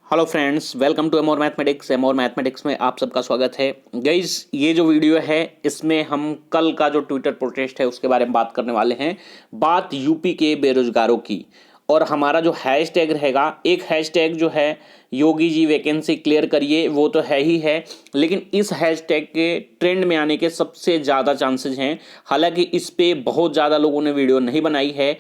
Hello friends, welcome to Amor Mathematics. Amor Mathematics में आप सबका स्वागत है। गाइज, ये जो वीडियो है इसमें हम कल का जो ट्विटर प्रोटेस्ट है उसके बारे में बात करने वाले हैं। बात यूपी के बेरोजगारों की, और हमारा जो हैशटैग रहेगा, एक हैशटैग जो है योगी जी वैकेंसी क्लियर करिए, वो तो है ही है, लेकिन इस हैशटैग के ट्रेंड में आने के सबसे ज़्यादा चांसेस हैं। हालांकि इस पे बहुत ज़्यादा लोगों ने वीडियो नहीं बनाई है,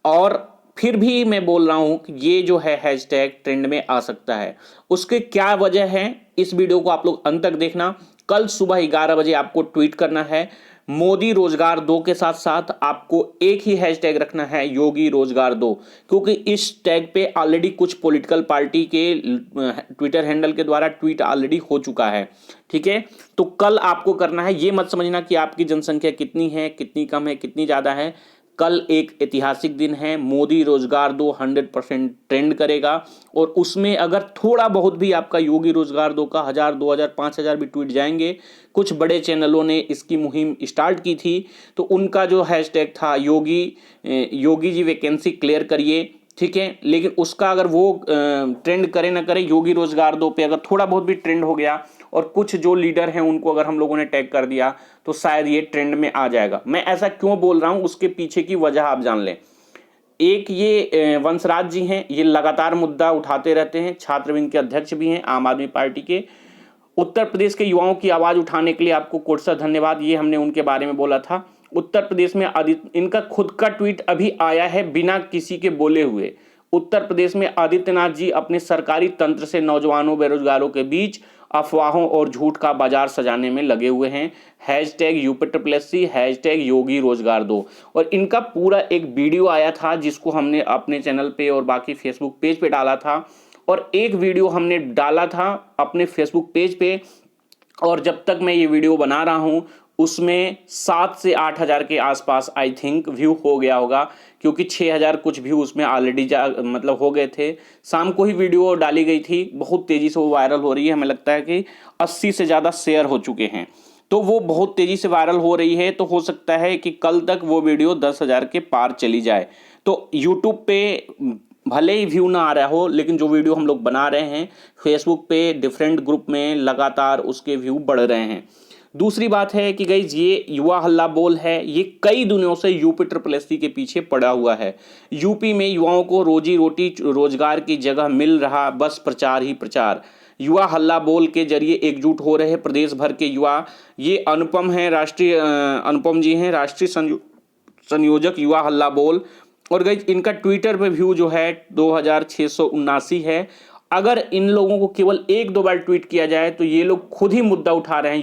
और फिर भी मैं बोल रहा हूं कि ये जो है हैशटैग ट्रेंड में आ सकता है। उसके क्या वजह है, इस वीडियो को आप लोग अंत तक देखना। कल सुबह 11 बजे आपको ट्वीट करना है मोदी रोजगार दो के साथ साथ आपको एक ही हैशटैग रखना है, योगी रोजगार दो, क्योंकि इस टैग पे ऑलरेडी कुछ पॉलिटिकल पार्टी के ट्विटर हैंडल के द्वारा ट्वीट ऑलरेडी हो चुका है। ठीक है, तो कल आपको करना है, ये मत समझना कि आपकी जनसंख्या कितनी है, कितनी कम है, कितनी ज्यादा है। कल एक ऐतिहासिक दिन है, मोदी रोजगार दो 100% ट्रेंड करेगा, और उसमें अगर थोड़ा बहुत भी आपका योगी रोजगार दो का 1000, 2000, 5000 भी ट्वीट जाएंगे, कुछ बड़े चैनलों ने इसकी मुहिम स्टार्ट की थी, तो उनका जो हैशटैग था योगी जी वैकेंसी क्लियर करिए, ठीक है, लेकिन उसका अगर वो ट्रेंड करे ना करे, योगी रोजगार दो पे अगर थोड़ा बहुत भी ट्रेंड हो गया और कुछ जो लीडर हैं उनको अगर हम लोगों ने टैग कर दिया, तो शायद ये ट्रेंड में आ जाएगा। मैं ऐसा क्यों बोल रहा हूं, उसके पीछे की वजह आप जान लें। एक ये वंशराज जी हैं, ये लगातार मुद्दा उठाते रहते हैं, छात्र विंग के अध्यक्ष भी हैं आम आदमी पार्टी के। उत्तर प्रदेश के युवाओं की आवाज उठाने के लिए आपको कोटसा धन्यवाद, ये हमने उनके बारे में बोला था। उत्तर प्रदेश में आदित्य, इनका खुद का ट्वीट अभी आया है बिना किसी के बोले हुए। उत्तर प्रदेश में आदित्यनाथ जी अपने सरकारी तंत्र से नौजवानों बेरोजगारों के बीच अफवाहों और झूठ का बाजार सजाने में लगे हुए हैं। हैशटैग यूपी हैशटैग योगी रोजगार दो, और इनका पूरा एक वीडियो आया था जिसको हमने अपने चैनल पे और बाकी फेसबुक पेज पे डाला था, और एक वीडियो हमने डाला था अपने फेसबुक पेज पे, और जब तक मैं ये वीडियो बना रहा हूं उसमें 7 से 8 हजार के आसपास आई थिंक व्यू हो गया होगा, क्योंकि 6,000 कुछ व्यू उसमें ऑलरेडी मतलब हो गए थे। शाम को ही वीडियो डाली गई थी, बहुत तेजी से वो वायरल हो रही है। हमें लगता है कि 80 से ज़्यादा शेयर हो चुके हैं, तो वो बहुत तेजी से वायरल हो रही है। तो हो सकता है कि कल तक वो वीडियो 10,000 के पार चली जाए। तो यूट्यूब पे भले ही व्यू ना आ रहा हो, लेकिन जो वीडियो हम लोग बना रहे हैं फेसबुक पे डिफरेंट ग्रुप में लगातार उसके व्यू बढ़ रहे हैं। दूसरी बात है कि गाइज, ये युवा हल्ला बोल है, ये कई दिनों से यूपी SSS के पीछे पड़ा हुआ है। यूपी में युवाओं को रोजी रोटी रोजगार की जगह मिल रहा, बस प्रचार ही प्रचार। युवा हल्ला बोल के जरिए एकजुट हो रहे प्रदेश भर के युवा। ये अनुपम है, अनुपम जी हैं, राष्ट्रीय संयोजक युवा हल्ला बोल। और गाइज, इनका ट्विटर पे व्यू जो है 2679 है। अगर इन लोगों को केवल 1-2 बार ट्वीट किया जाए तो ये लोग खुद ही मुद्दा उठा रहे हैं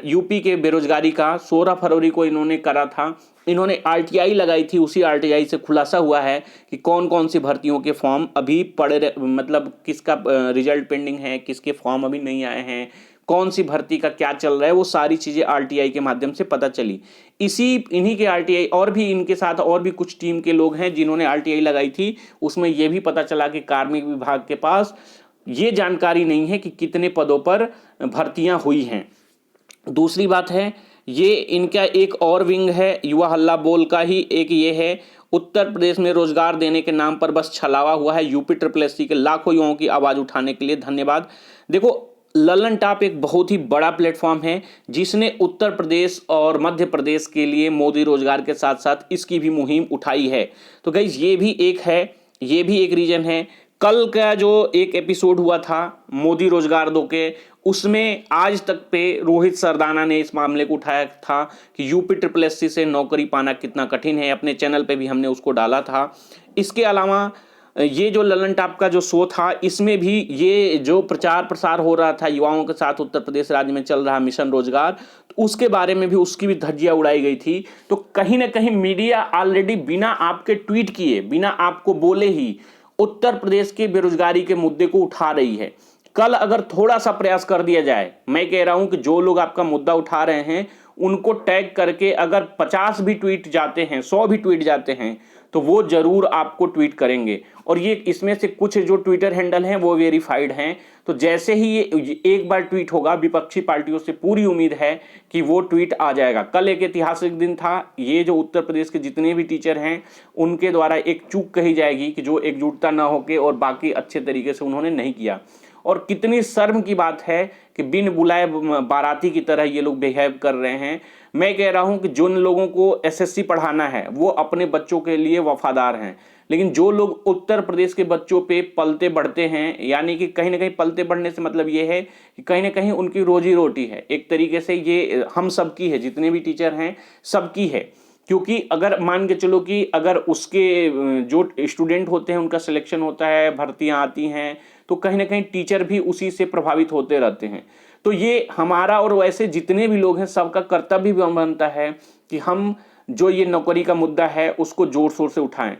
यूपी के बेरोजगारी का। 16 फरवरी को इन्होंने करा था, इन्होंने आरटीआई लगाई थी, उसी आरटीआई से खुलासा हुआ है कि कौन कौन सी भर्तियों के फॉर्म अभी मतलब किसका रिजल्ट पेंडिंग है, किसके फॉर्म अभी नहीं आए हैं, कौन सी भर्ती का क्या चल रहा है, वो सारी चीज़ें आरटीआई के माध्यम से पता चली। इन्हीं के आरटीआई, और भी इनके साथ और भी कुछ टीम के लोग हैं जिन्होंने आरटीआई लगाई थी। उसमें यह भी पता चला कि कार्मिक विभाग के पास ये जानकारी नहीं है कि कितने पदों पर भर्तियां हुई हैं। दूसरी बात है, ये इनका एक और विंग है युवा हल्ला बोल का ही, एक ये है उत्तर प्रदेश में रोजगार देने के नाम पर बस छलावा हुआ है। यूपी SSS के लाखों युवाओं की आवाज उठाने के लिए धन्यवाद। देखो, ललन टॉप एक बहुत ही बड़ा प्लेटफॉर्म है जिसने उत्तर प्रदेश और मध्य प्रदेश के लिए मोदी रोजगार के साथ साथ इसकी भी मुहिम उठाई है। तो गाइज, ये भी एक है, ये भी एक रीजन है। कल का जो एक एपिसोड हुआ था मोदी रोजगार दो के, उसमें आज तक पे रोहित सरदाना ने इस मामले को उठाया था कि यूपी SSS से नौकरी पाना कितना कठिन है। अपने चैनल पे भी हमने उसको डाला था। इसके अलावा ये जो ललन टॉप का जो शो था, इसमें भी ये जो प्रचार प्रसार हो रहा था युवाओं के साथ, उत्तर प्रदेश राज्य में चल रहा मिशन रोजगार, तो उसके बारे में भी उसकी भी धज्जियां उड़ाई गई थी। तो कहीं ना कहीं मीडिया ऑलरेडी बिना आपके ट्वीट किए, बिना आपको बोले ही उत्तर प्रदेश के बेरोजगारी के मुद्दे को उठा रही है। कल अगर थोड़ा सा प्रयास कर दिया जाए, मैं कह रहा हूं कि जो लोग आपका मुद्दा उठा रहे हैं उनको टैग करके अगर 50 भी ट्वीट जाते हैं, 100 भी ट्वीट जाते हैं, तो वो जरूर आपको ट्वीट करेंगे। और ये इसमें से कुछ जो ट्विटर हैंडल हैं वो वेरीफाइड हैं। तो जैसे ही ये एक बार ट्वीट होगा, विपक्षी पार्टियों से पूरी उम्मीद है कि वो ट्वीट आ जाएगा। कल एक ऐतिहासिक दिन था, ये जो उत्तर प्रदेश के जितने भी टीचर हैं उनके द्वारा एक चूक कही जाएगी कि जो एकजुटता ना होके और बाकी अच्छे तरीके से उन्होंने नहीं किया। और कितनी शर्म की बात है कि बिन बुलाए बाराती की तरह ये लोग बिहेव कर रहे हैं। मैं कह रहा हूं कि जिन लोगों को एसएससी पढ़ाना है वो अपने बच्चों के लिए वफादार हैं, लेकिन जो लोग उत्तर प्रदेश के बच्चों पे पलते बढ़ते हैं, यानी कि कहीं ना कहीं पलते बढ़ने से मतलब ये है कि कहीं ना कहीं उनकी रोजी रोटी है, एक तरीके से ये हम सबकी है, जितने भी टीचर हैं सबकी है। क्योंकि अगर मान के चलो कि अगर उसके जो स्टूडेंट होते हैं उनका सिलेक्शन होता है, भर्तियां आती हैं, तो कहीं ना कहीं टीचर भी उसी से प्रभावित होते रहते हैं। तो ये हमारा और वैसे जितने भी लोग हैं सबका कर्तव्य भी बनता है कि हम जो ये नौकरी का मुद्दा है उसको जोर शोर से उठाएं।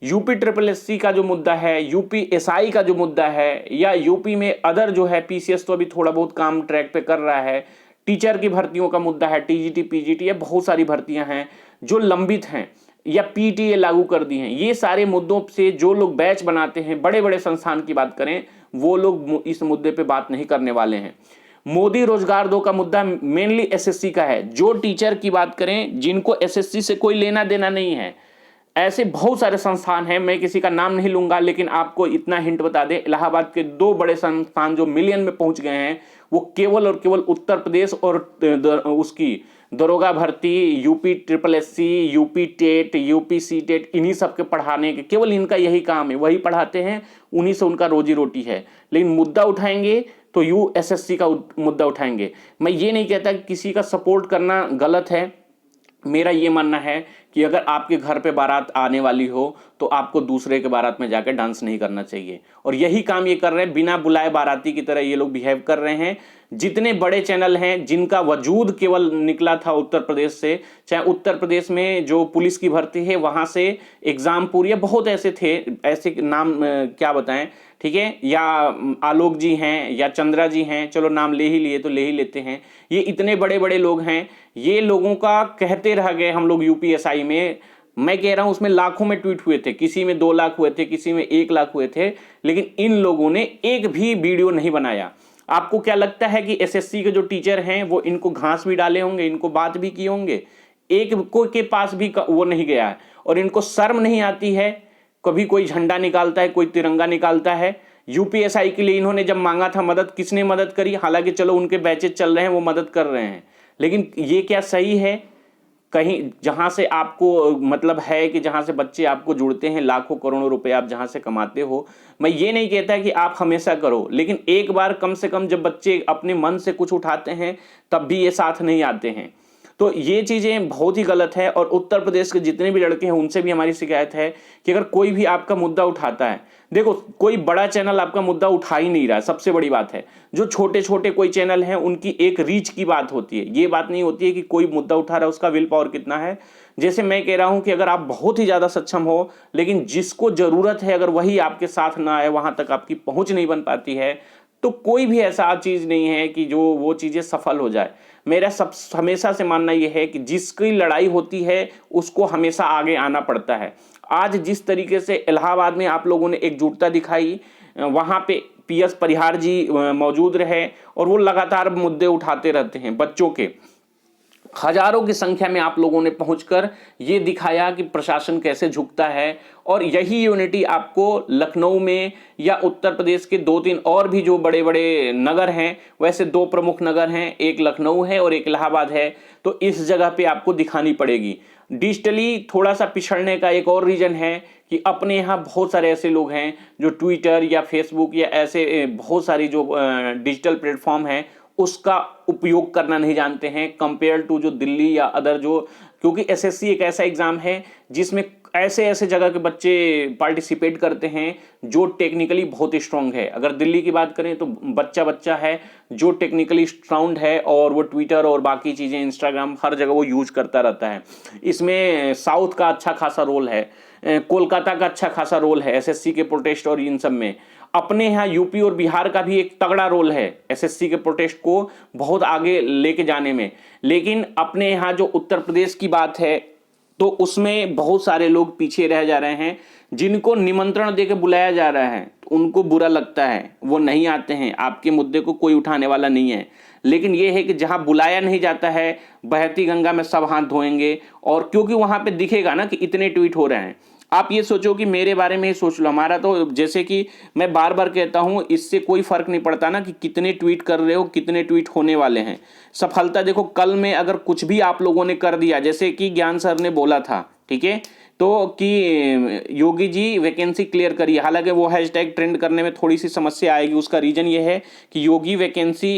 यूपी ट्रिपल एससी का जो मुद्दा है, यूपी एसआई का जो मुद्दा है, या यूपी में अदर जो है पीसीएस तो अभी थोड़ा बहुत काम ट्रैक पे कर रहा है, टीचर की भर्तियों का मुद्दा है, टीजीटी पीजीटी, या बहुत सारी भर्तियां हैं जो लंबित हैं, या पीटीए लागू कर दी हैं। ये सारे मुद्दों से जो लोग बैच बनाते हैं, बड़े बड़े संस्थान की बात करें, वो लोग इस मुद्दे पे बात नहीं करने वाले हैं। मोदी रोजगार दो का मुद्दा मेनली एसएससी का है। जो टीचर की बात करें जिनको एसएससी से कोई लेना देना नहीं है, ऐसे बहुत सारे संस्थान हैं, मैं किसी का नाम नहीं लूंगा, लेकिन आपको इतना हिंट बता दें, इलाहाबाद के 2 बड़े संस्थान जो मिलियन में पहुंच गए हैं वो केवल और केवल उत्तर प्रदेश और उसकी दरोगा भर्ती, UP triple SC, UP TET, UP C TET, इन्हीं सब के पढ़ाने के, केवल इनका यही काम है, वही पढ़ाते हैं, उन्हीं से उनका रोजी रोटी है। लेकिन मुद्दा उठाएंगे तो यूएसएससी का मुद्दा उठाएंगे। मैं ये नहीं कहता कि किसी का सपोर्ट करना गलत है, मेरा ये मानना है कि अगर आपके घर पे बारात आने वाली हो तो आपको दूसरे के बारात में जाकर डांस नहीं करना चाहिए। और यही काम ये कर रहे हैं, बिना बुलाए बाराती की तरह ये लोग बिहेव कर रहे हैं। जितने बड़े चैनल हैं जिनका वजूद केवल निकला था उत्तर प्रदेश से, चाहे उत्तर प्रदेश में जो पुलिस की भर्ती है वहां से एग्जामपुर, या बहुत ऐसे थे, ऐसे नाम क्या बताएं, ठीक है, या आलोक जी हैं या चंद्रा जी हैं, चलो नाम ले ही लिए तो ले ही लेते हैं। ये इतने बड़े बड़े लोग हैं, ये लोगों का कहते रह गए हम लोग यूपीएसआई में। मैं कह रहा हूं उसमें लाखों में ट्वीट हुए थे, किसी में 2 लाख हुए थे, किसी में 1 लाख हुए थे, लेकिन इन लोगों ने एक भी वीडियो नहीं बनाया। आपको क्या लगता है कि एसएससी के जो टीचर हैं वो इनको घास भी डाले होंगे, इनको बात भी किए होंगे? एक को के पास भी वो नहीं गया है। और इनको शर्म नहीं आती है? कभी कोई झंडा निकालता है, कोई तिरंगा निकालता है। यूपीएसआई के लिए इन्होंने जब मांगा था मदद, किसने मदद करी? हालांकि चलो उनके बैचेज चल रहे हैं, वो मदद कर रहे हैं, लेकिन ये क्या सही है? कहीं जहां से आपको मतलब है कि जहां से बच्चे आपको जुड़ते हैं, लाखों करोड़ों रुपए आप जहां से कमाते हो, मैं ये नहीं कहता कि आप हमेशा करो, लेकिन एक बार कम से कम जब बच्चे अपने मन से कुछ उठाते हैं तब भी ये साथ नहीं आते हैं। तो ये चीजें बहुत ही गलत है। और उत्तर प्रदेश के जितने भी लड़के हैं उनसे भी हमारी शिकायत है कि अगर कोई भी आपका मुद्दा उठाता है, देखो कोई बड़ा चैनल आपका मुद्दा उठा ही नहीं रहा है, सबसे बड़ी बात है। जो छोटे छोटे कोई चैनल हैं उनकी एक रीच की बात होती है, ये बात नहीं होती है कि कोई मुद्दा उठा रहा है उसका विल पावर कितना है। जैसे मैं कह रहा हूं कि अगर आप बहुत ही ज्यादा सक्षम हो, लेकिन जिसको जरूरत है अगर वही आपके साथ ना आए, वहां तक आपकी पहुंच नहीं बन पाती है, तो कोई भी ऐसा चीज नहीं है कि जो वो चीजें सफल हो जाए। मेरा सब हमेशा से मानना यह है कि जिसकी लड़ाई होती है उसको हमेशा आगे आना पड़ता है। आज जिस तरीके से इलाहाबाद में आप लोगों ने एकजुटता दिखाई, वहां पे पीएस परिहार जी मौजूद रहे और वो लगातार मुद्दे उठाते रहते हैं बच्चों के। हजारों की संख्या में आप लोगों ने पहुंचकर ये दिखाया कि प्रशासन कैसे झुकता है। और यही यूनिटी आपको लखनऊ में या उत्तर प्रदेश के 2-3 और भी जो बड़े बड़े नगर हैं, वैसे 2 प्रमुख नगर हैं, एक लखनऊ है और एक इलाहाबाद है, तो इस जगह पे आपको दिखानी पड़ेगी। डिजिटली थोड़ा सा पिछड़ने का एक और रीजन है कि अपने यहाँ बहुत सारे ऐसे लोग हैं जो ट्विटर या फेसबुक या ऐसे बहुत सारी जो डिजिटल प्लेटफॉर्म हैं उसका उपयोग करना नहीं जानते हैं, कंपेयर टू जो दिल्ली या अदर जो, क्योंकि एसएससी एक ऐसा एग्जाम है जिसमें ऐसे ऐसे जगह के बच्चे पार्टिसिपेट करते हैं जो टेक्निकली बहुत स्ट्रांग है। अगर दिल्ली की बात करें तो बच्चा है जो टेक्निकली स्ट्रांग है और वो ट्विटर और बाकी चीज़ें, इंस्टाग्राम, हर जगह वो यूज करता रहता है। इसमें साउथ का अच्छा खासा रोल है, कोलकाता का अच्छा खासा रोल है एसएससी के प्रोटेस्ट और इन सब में। अपने यहाँ यूपी और बिहार का भी एक तगड़ा रोल है एसएससी के प्रोटेस्ट को बहुत आगे लेके जाने में। लेकिन अपने यहाँ जो उत्तर प्रदेश की बात है तो उसमें बहुत सारे लोग पीछे रह जा रहे हैं। जिनको निमंत्रण देकर बुलाया जा रहा है उनको बुरा लगता है, वो नहीं आते हैं, आपके मुद्दे को कोई उठाने वाला नहीं है। लेकिन ये है कि जहां बुलाया नहीं जाता है, बहती गंगा में सब हाथ धोएंगे, और क्योंकि वहां पे दिखेगा ना कि इतने ट्वीट हो रहे हैं। आप ये सोचो कि मेरे बारे में ही सोच लो, हमारा तो जैसे कि मैं बार बार कहता हूं, इससे कोई फर्क नहीं पड़ता ना कि कितने ट्वीट कर रहे हो, कितने ट्वीट होने वाले हैं। सफलता देखो, कल में अगर कुछ भी आप लोगों ने कर दिया, जैसे कि ज्ञान सर ने बोला था, ठीक है, तो कि योगी जी वैकेंसी क्लियर करिए, हालांकि वो हैशटैग ट्रेंड करने में थोड़ी सी समस्या आएगी। उसका रीजन ये है कि योगी वैकेंसी,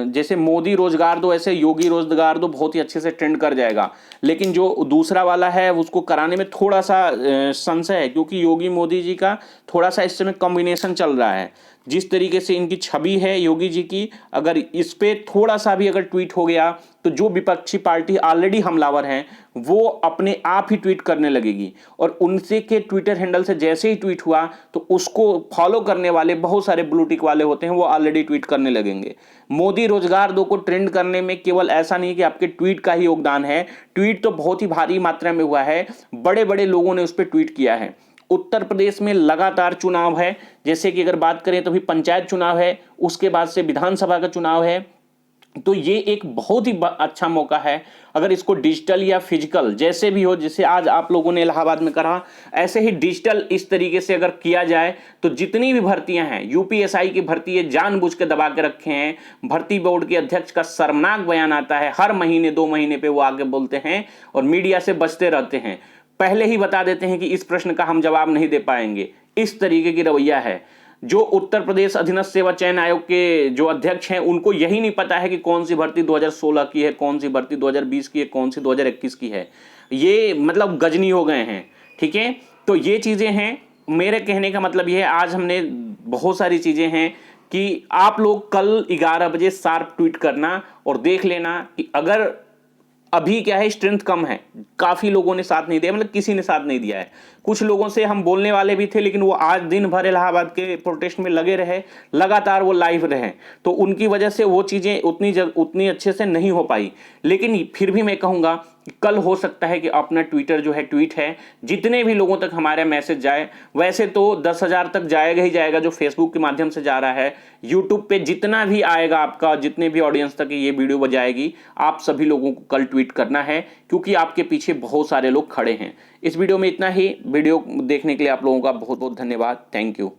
जैसे मोदी रोजगार दो ऐसे योगी रोजगार दो बहुत ही अच्छे से ट्रेंड कर जाएगा, लेकिन जो दूसरा वाला है उसको कराने में थोड़ा सा संशय है, क्योंकि योगी मोदी जी का थोड़ा सा इस समय कॉम्बिनेशन चल रहा है। जिस तरीके से इनकी छवि है योगी जी की, अगर इस पे थोड़ा सा भी अगर ट्वीट हो गया तो जो विपक्षी पार्टी ऑलरेडी हमलावर हैं वो अपने आप ही ट्वीट करने लगेगी, और उनसे के ट्विटर हैंडल से जैसे ही ट्वीट हुआ तो उसको फॉलो करने वाले बहुत सारे ब्लू टिक वाले होते हैं, वो ऑलरेडी ट्वीट करने लगेंगे। मोदी रोजगार दो को ट्रेंड करने में केवल ऐसा नहीं कि आपके ट्वीट का ही योगदान है, ट्वीट तो बहुत ही भारी मात्रा में हुआ है, बड़े बड़े लोगों ने उस पर ट्वीट किया है। उत्तर प्रदेश में लगातार चुनाव है, जैसे कि अगर बात करें तो भी पंचायत चुनाव है, उसके बाद से विधानसभा का चुनाव है, तो ये एक बहुत ही अच्छा मौका है। अगर इसको डिजिटल या फिजिकल जैसे भी हो, जैसे आज आप लोगों ने इलाहाबाद में करा, ऐसे ही डिजिटल इस तरीके से अगर किया जाए तो जितनी भी भर्तियां हैं, यूपीएसआई की भर्ती है जानबूझ के दबा के रखे हैं। भर्ती बोर्ड के अध्यक्ष का शर्मनाक बयान आता है, हर महीने 2 महीने पे वो आगे बोलते हैं और मीडिया से बचते रहते हैं, पहले ही बता देते हैं कि इस प्रश्न का हम जवाब नहीं दे पाएंगे। इस तरीके की रवैया है। जो उत्तर प्रदेश अधीनस्थ सेवा चयन आयोग के जो अध्यक्ष हैं उनको यही नहीं पता है कि कौन सी भर्ती 2016 की है, कौन सी भर्ती 2020 की है, कौन सी 2021 की है। ये मतलब गजनी हो गए हैं, ठीक है। तो ये चीजें हैं, मेरे कहने का मतलब ये है, आज हमने बहुत सारी चीजें हैं कि आप लोग कल 11 बजे शार्प ट्वीट करना और देख लेना कि अगर अभी क्या है स्ट्रेंथ कम है, काफी लोगों ने साथ नहीं दिया, मतलब किसी ने साथ नहीं दिया है। कुछ लोगों से हम बोलने वाले भी थे, लेकिन वो आज दिन भर इलाहाबाद के प्रोटेस्ट में लगे रहे, लगातार वो लाइव रहे, तो उनकी वजह से वो चीजें उतनी अच्छे से नहीं हो पाई। लेकिन फिर भी मैं कहूंगा कल हो सकता है कि अपना ट्विटर जो है ट्वीट है, जितने भी लोगों तक हमारा मैसेज जाए, वैसे तो 10,000 तक जाएगा ही जाएगा जो फेसबुक के माध्यम से जा रहा है, यूट्यूब पे जितना भी आएगा आपका, जितने भी ऑडियंस तक ये वीडियो बजाएगी, आप सभी लोगों को कल ट्वीट करना है, क्योंकि आपके पीछे बहुत सारे लोग खड़े हैं। इस वीडियो में इतना ही। वीडियो देखने के लिए आप लोगों का बहुत बहुत धन्यवाद। Thank you.